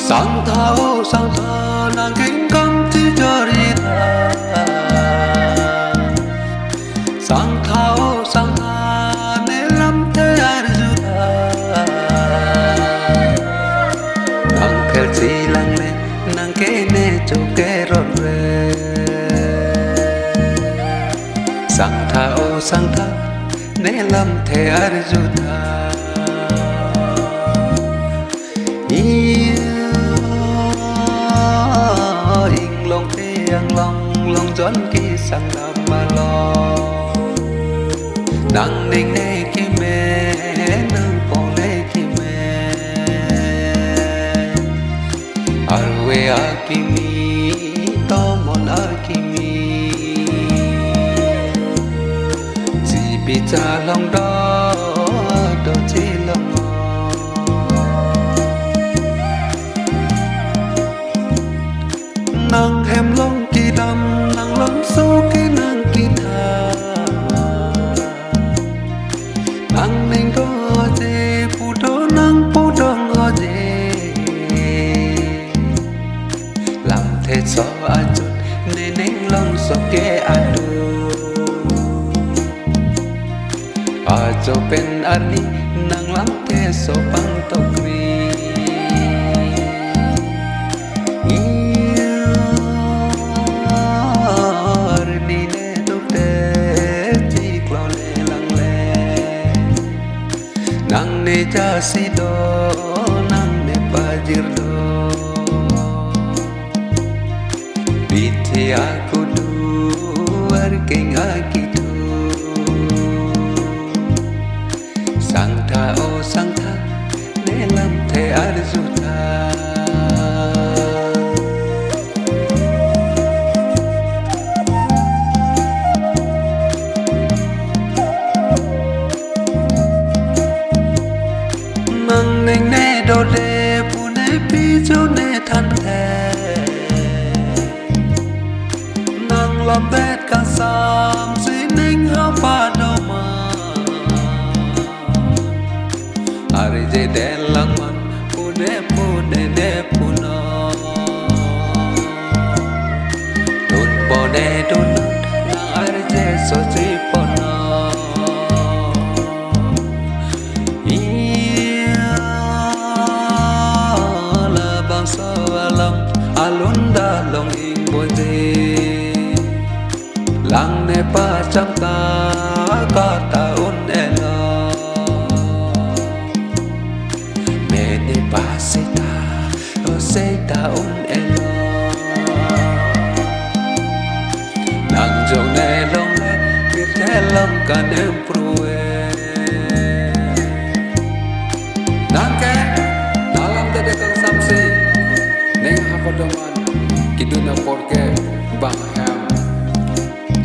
sang tha nàng kinh cam chi cho đi tha sang tha ne lam te arju tha nàng khel chi lang le nàng ke ne cho ke ron re sang tha ne lam te arju tha long gión ki sang nam ma lo nang ning ne ki me nang po ne ki me arwe akimi to mon akimi si bi cha long đó do chi long nang hem long ki đam nang long số cái nang ki tha nang ning có je pu do nang pu dong o je làm thế so a chut ne ning long so ke a du a cho pen ani nang lam thế so pang to kri nang ne jasi do nang ne pajir do biti aku du arking akitu sang tha ne lam the arju tha nang ning ne do de pu ne pi cho ne than the nang lam bet ka sam si ning ha pa do ma ari je de lang man pu ne de pu no tun po de tun nang ari je so si po no alunda long ing boje lang ne pa cham ta ka ta un elo me ne pa se ta un elo nang jong ne long le kir the long ka ne prue nang ke dalam te de kang samsi neng hapodoman kiduna porke bang ham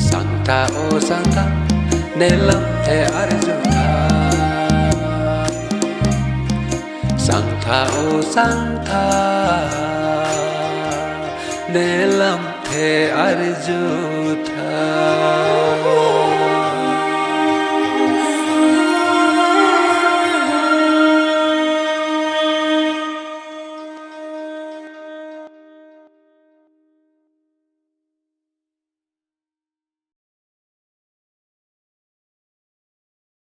sang tha ne lam the arju tha sang tha ne lam the arju tha